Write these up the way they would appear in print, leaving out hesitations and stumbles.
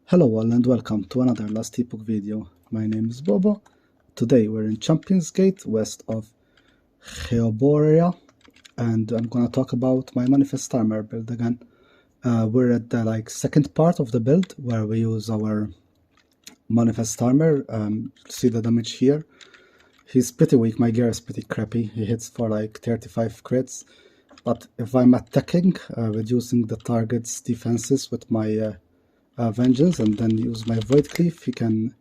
Hello all and welcome to another Last Epoch video. My name is Bobo. Today we're in Champions Gate, west of Geoboria, and I'm gonna talk about my Manifest Armor build again. We're at the second part of the build where we use our Manifest Armor. See the damage here. He's pretty weak, my gear is pretty crappy. He hits for like 35 crits, but if I'm attacking, reducing the target's defenses with my Vengeance and then use my Void Cleave, he can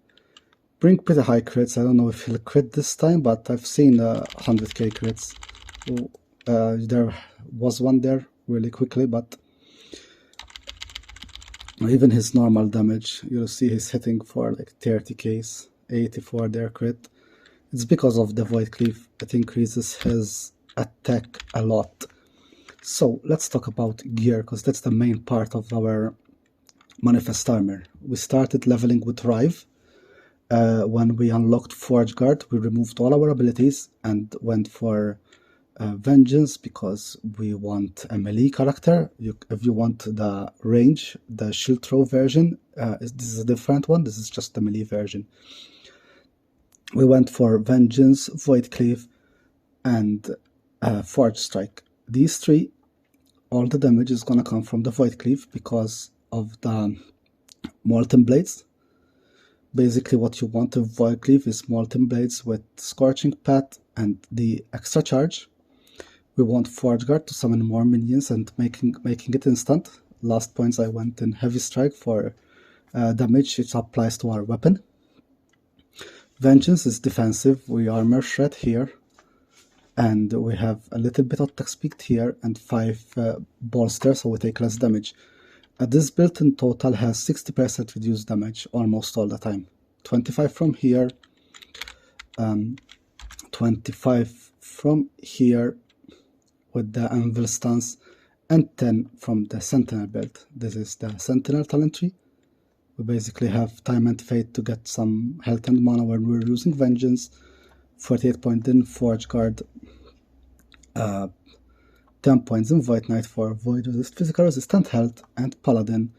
bring pretty high crits. I don't know if he'll crit this time, but I've seen 100k crits. There was one there really quickly, but even his normal damage, you'll see he's hitting for like 30k, 84 there crit. It's because of the Void Cleave. It increases his attack a lot. So let's talk about gear, because that's the main part of our Manifest Armor. We started leveling with Rive. When we unlocked Forge Guard, we removed all our abilities and went for Vengeance because we want a melee character. If you want the range, the shield throw version, this is a different one. This is just the melee version. We went for Vengeance, Void Cleave, and Forge Strike. These three, all the damage is gonna come from the Void Cleave because of the Molten Blades. Basically what you want to Void Cleave is Molten Blades with Scorching Path and the extra charge. We want Forge Guard to summon more minions and making it instant. Last points I went in Heavy Strike for damage it applies to our weapon. Vengeance is defensive, we armor shred here, and we have a little bit of attack speed here and 5 bolster, so we take less damage. This build in total has 60% reduced damage almost all the time. 25 from here, 25 from here with the Anvil stance, and 10 from the Sentinel build. This is the Sentinel talent tree. We basically have time and fate to get some health and mana when we're using Vengeance. 48 point in Forge Guard, 10 points in Void Knight for Void Resist, Physical Resistant Health, and Paladin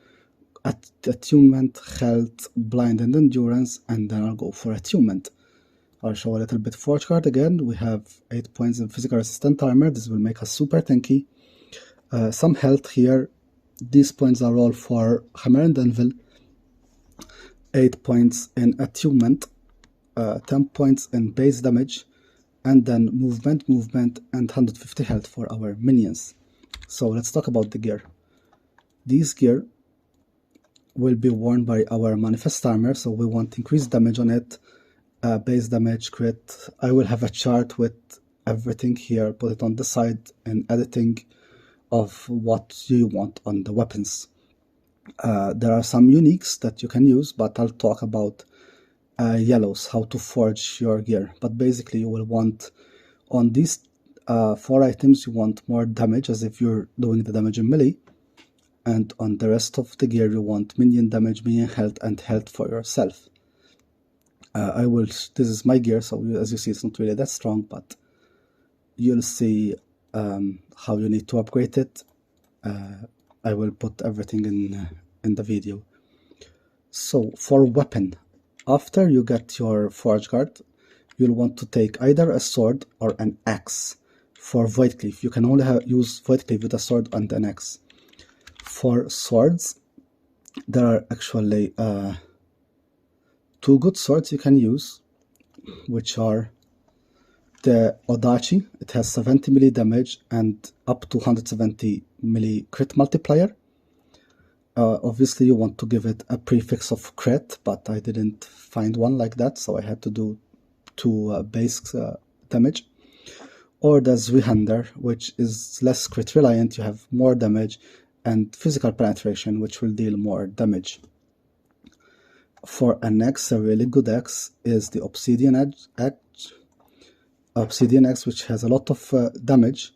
at Attunement, Health, Blind, and Endurance, and then I'll go for Attunement. I'll show a little bit Forge Guard again. We have 8 points in Physical Resistant Armor. This will make us super tanky. Some health here. These points are all for Hammer and Anvil. 8 points in Attunement, 10 points in base damage, and then movement, and 150 health for our minions. So let's talk about the gear. These gear will be worn by our Manifest Armor, so we want increased damage on it, base damage, crit. I will have a chart with everything here, put it on the side, and editing of what you want on the weapons. There are some uniques that you can use, but I'll talk about yellows, how to forge your gear. But basically you will want on these 4 items you want more damage, as if you're doing the damage in melee, and on the rest of the gear you want minion damage, minion health, and health for yourself. This is my gear, so as you see it's not really that strong, but you'll see how you need to upgrade it. I will put everything in the video. So for weapon, after you get your Forge Guard, you'll want to take either a sword or an axe. For Void Cleave, you can only use Void Cleave with a sword and an axe. For swords, there are actually 2 good swords you can use, which are the Odachi. It has 70 melee damage and up to 170 melee crit multiplier. Obviously you want to give it a prefix of crit, but I didn't find one like that, so I had to do 2 base damage. Or the Zweihander, which is less crit reliant, you have more damage, and physical penetration, which will deal more damage. For an axe, a really good axe is the Obsidian Axe, which has a lot of damage,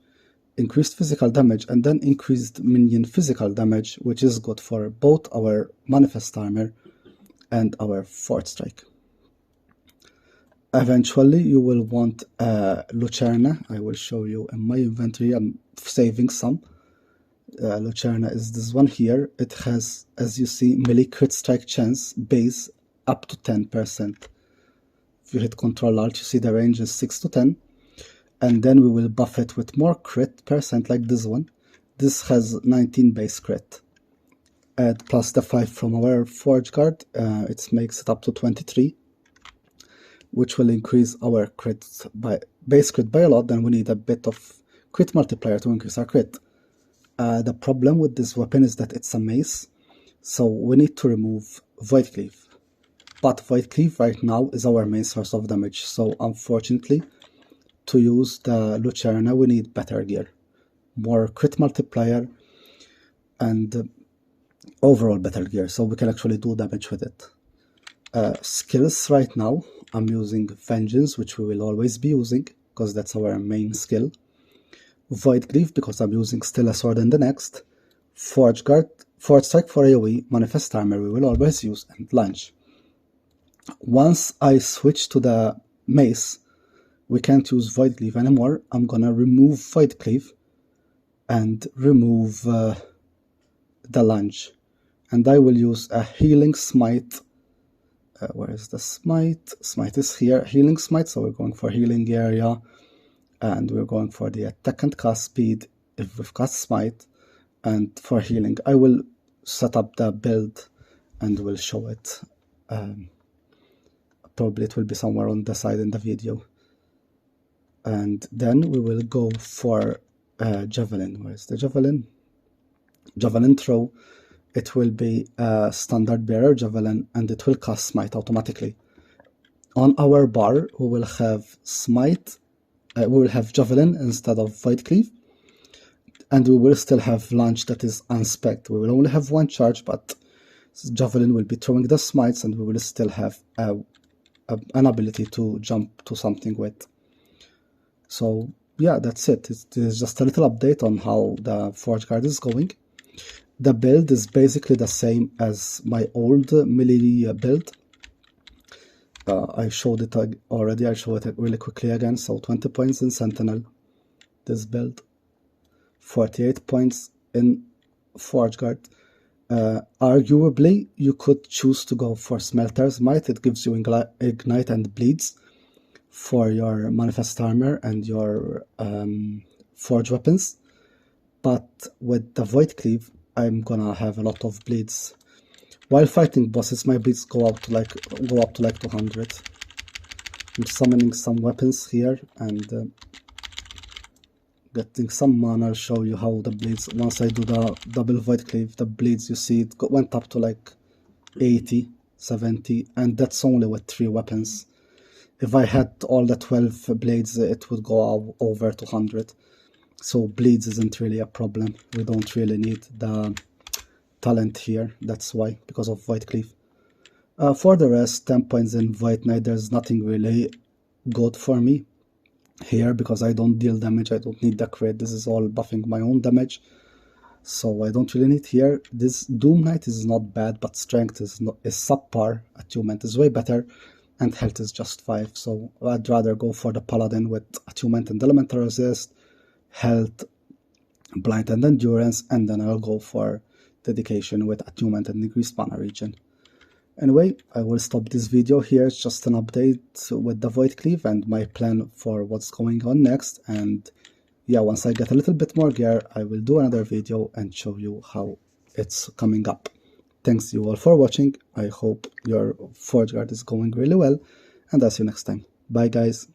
increased physical damage, and then increased minion physical damage, which is good for both our Manifest Armor and our Forge Strike. Eventually you will want Lucerna. I will show you in my inventory. I'm saving some. Lucerna is this one here. It has, as you see, melee crit strike chance base up to 10%. If you hit Control Alt, you see the range is 6 to 10. And then we will buff it with more crit percent like this one. This has 19 base crit. Add plus the 5 from our Forge Guard, it makes it up to 23, which will increase our crit by base crit by a lot. Then we need a bit of crit multiplier to increase our crit. The problem with this weapon is that it's a mace, so we need to remove Void Cleave. But Void Cleave right now is our main source of damage, so unfortunately, to use the Lucerna we need better gear, more crit multiplier, and overall better gear, so we can actually do damage with it. Skills right now, I'm using Vengeance, which we will always be using, because that's our main skill. Void Cleave, because I'm using still a sword in the next. Forge Guard, Forge Strike for AoE, Manifest Armor we will always use, and Lunge. Once I switch to the Mace, we can't use Void Cleave anymore. I'm gonna remove Void Cleave and remove the Lunge. And I will use a Healing Smite. Where is the Smite? Smite is here. Healing Smite, so we're going for Healing Area. And we're going for the attack and cast speed if we've got Smite. And for healing, I will set up the build and will show it. Probably it will be somewhere on the side in the video. And then we will go for Javelin. Where's the Javelin? Javelin throw. It will be a standard bearer Javelin, and it will cast Smite automatically. On our bar, we will have Smite. We will have Javelin instead of Void Cleave, and we will still have Lunge that is unspec'd. We will only have one charge, but Javelin will be throwing the smites, and we will still have an ability to jump to something with. So yeah, that's it. It is just a little update on how the Forge Guard is going. The build is basically the same as my old melee build. I showed it already. I showed it really quickly again. So 20 points in Sentinel, this build. 48 points in Forge Guard. Arguably, you could choose to go for Smelter's Might. It gives you Ignite and Bleeds for your Manifest Armor and your Forge weapons. But with the Void Cleave, I'm gonna have a lot of bleeds. While fighting bosses, my bleeds go up to like 200. I'm summoning some weapons here and getting some mana. I'll show you how the bleeds. Once I do the double Void Cleave, the bleeds, you see it went up to like 80, 70, and that's only with 3 weapons. If I had all the 12 blades, it would go over 200. So bleeds isn't really a problem. We don't really need the talent here, that's why, because of Void Cleave. For the rest, 10 points in Void Knight, there's nothing really good for me here, because I don't deal damage, I don't need the crit, this is all buffing my own damage, so I don't really need here. This Doom Knight is not bad, but strength is subpar, attunement is way better, and health is just 5, so I'd rather go for the Paladin with attunement and elemental resist, health, blind and endurance, and then I'll go for dedication with attunement and increased mana regen. Anyway, I will stop this video here. It's just an update with the Void Cleave and my plan for what's going on next. And yeah, once I get a little bit more gear, I will do another video and show you how it's coming up. Thanks you all for watching. I hope your Forge Guard is going really well, and I'll see you next time. Bye guys.